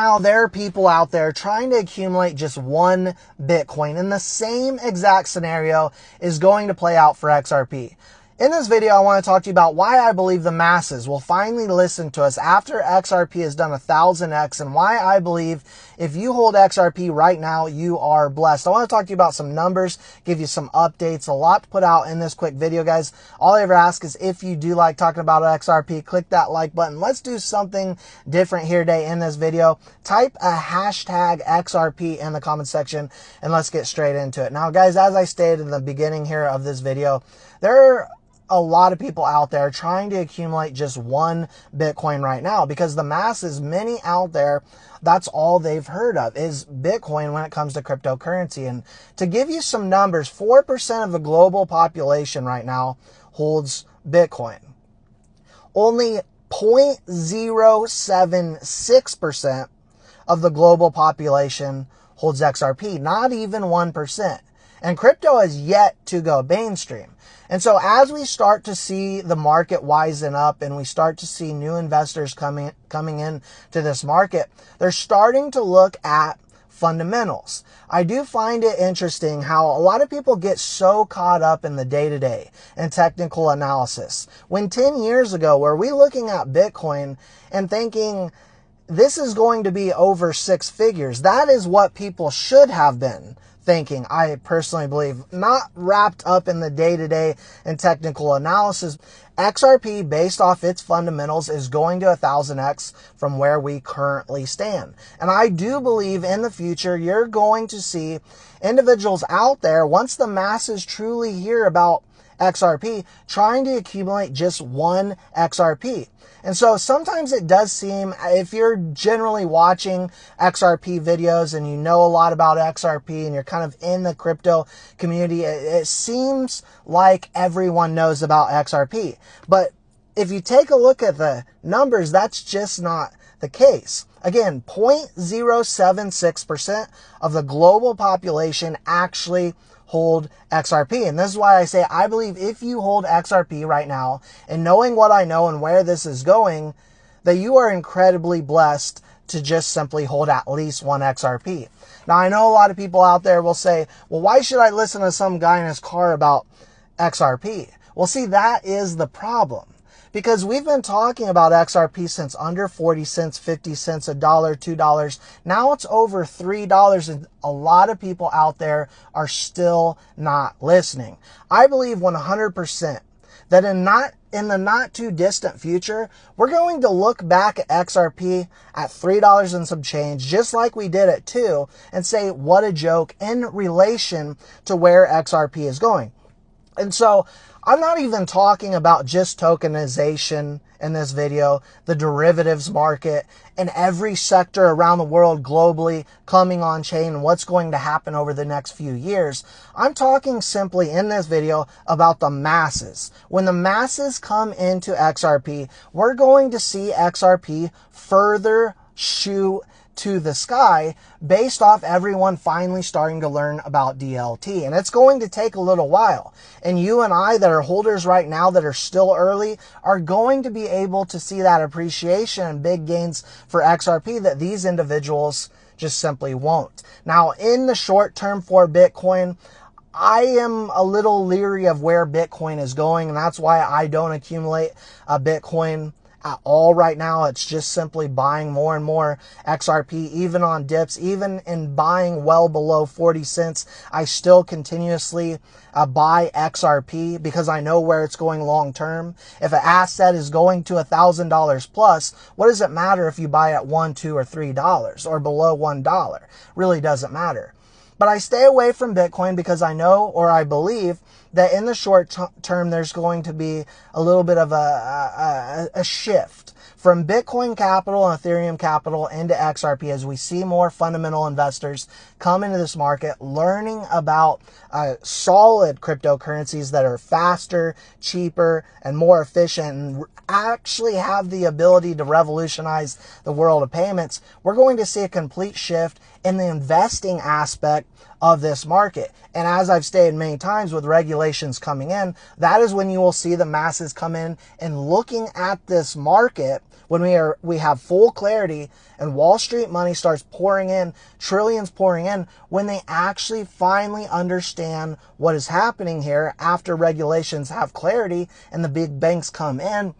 Now, there are people out there trying to accumulate just one Bitcoin, and the same exact scenario is going to play out for XRP. In this video, I want to talk to you about why I believe the masses will finally listen to us after XRP has done 1000x, and why I believe if you hold XRP right now, you are blessed. I want to talk to you about some numbers, give you some updates, a lot to put out in this quick video, guys. All I ever ask is if you do like talking about XRP, click that like button. Let's do something different here today in this video. Type a hashtag XRP in the comment section, and let's get straight into it. Now, guys, as I stated in the beginning here of this video, there are a lot of people out there trying to accumulate just one Bitcoin right now, because the masses, many out there, that's all they've heard of is Bitcoin when it comes to cryptocurrency. And to give you some numbers, 4% of the global population right now holds Bitcoin. Only 0.076% of the global population holds XRP, not even 1%. And crypto has yet to go mainstream. And so as we start to see the market wisen up and we start to see new investors coming in to this market, they're starting to look at fundamentals. I do find it interesting how a lot of people get so caught up in the day-to-day and technical analysis. When 10 years ago, were we looking at Bitcoin and thinking this is going to be over 6 figures? That is what people should have been thinking, I personally believe, not wrapped up in the day-to-day and technical analysis. XRP, based off its fundamentals, is going to 1000x from where we currently stand. And I do believe in the future, you're going to see individuals out there, once the masses truly hear about XRP, trying to accumulate just one XRP. And so sometimes it does seem, if you're generally watching XRP videos and you know a lot about XRP and you're kind of in the crypto community, it seems like everyone knows about XRP. But if you take a look at the numbers, that's just not the case. Again, 0.076% of the global population actually hold XRP. And this is why I say I believe if you hold XRP right now, and knowing what I know and where this is going, that you are incredibly blessed to just simply hold at least one XRP. Now, I know a lot of people out there will say, well, why should I listen to some guy in his car about XRP? Well, see, that is the problem. Because we've been talking about XRP since under 40 cents, 50 cents, $1, $2. Now it's over $3, and a lot of people out there are still not listening. I believe 100% that in the not too distant future, we're going to look back at XRP at $3 and some change, just like we did at 2, and say, what a joke in relation to where XRP is going. And so I'm not even talking about just tokenization in this video, the derivatives market, and every sector around the world globally coming on chain and what's going to happen over the next few years. I'm talking simply in this video about the masses. When the masses come into XRP, we're going to see XRP further shoot to the sky based off everyone finally starting to learn about DLT. And it's going to take a little while. And you and I that are holders right now that are still early are going to be able to see that appreciation and big gains for XRP that these individuals just simply won't. Now, in the short term for Bitcoin, I am a little leery of where Bitcoin is going, and that's why I don't accumulate a Bitcoin at all right now. It's just simply buying more and more XRP, even on dips, even in buying well below 40 cents. I still continuously buy XRP because I know where it's going long term. If an asset is going to $1,000 plus, what does it matter if you buy at $1, $2, or $3 or below $1? Really doesn't matter. But I stay away from Bitcoin because I know, or I believe, that in the short term there's going to be a little bit of a shift from Bitcoin capital and Ethereum capital into XRP as we see more fundamental investors come into this market learning about solid cryptocurrencies that are faster, cheaper, and more efficient and actually have the ability to revolutionize the world of payments. We're going to see a complete shift in the investing aspect of this market. And as I've stated many times, with regulations coming in, that is when you will see the masses come in and looking at this market when we have full clarity and Wall Street money starts pouring in, trillions pouring in, when they actually finally understand what is happening here after regulations have clarity and the big banks come in,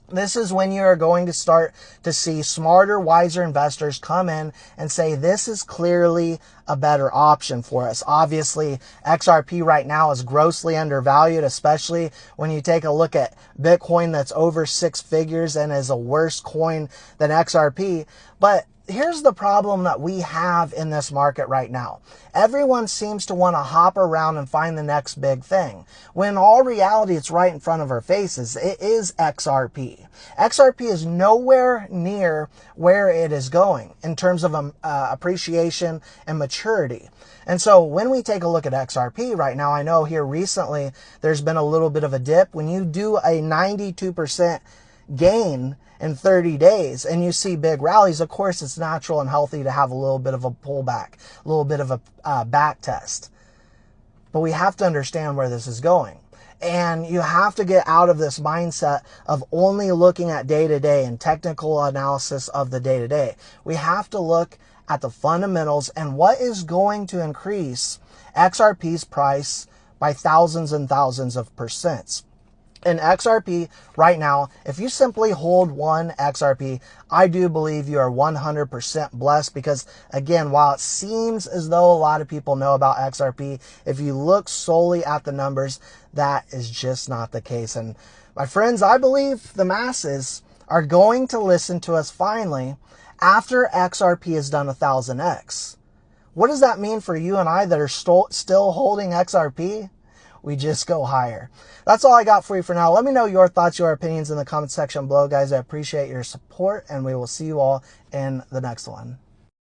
this is when you are going to start to see smarter, wiser investors come in and say, this is clearly a better option for us. Obviously, XRP right now is grossly undervalued, especially when you take a look at Bitcoin that's over 6 figures and is a worse coin than XRP. But here's the problem that we have in this market right now. Everyone seems to want to hop around and find the next big thing, when in all reality, it's right in front of our faces. It is XRP. XRP is nowhere near where it is going in terms of appreciation and maturity. And so when we take a look at XRP right now, I know here recently there's been a little bit of a dip. When you do a 92% gain in 30 days and you see big rallies, of course it's natural and healthy to have a little bit of a pullback, a little bit of a back test. But we have to understand where this is going. And you have to get out of this mindset of only looking at day-to-day and technical analysis of the day-to-day. We have to look at the fundamentals and what is going to increase XRP's price by thousands and thousands of percents. In XRP right now, if you simply hold one XRP, I do believe you are 100% blessed, because again, while it seems as though a lot of people know about XRP, if you look solely at the numbers, that is just not the case. And my friends, I believe the masses are going to listen to us finally after XRP has done 1000x. What does that mean for you and I that are still holding XRP? We just go higher. That's all I got for you for now. Let me know your thoughts, your opinions in the comment section below, guys. I appreciate your support, and we will see you all in the next one.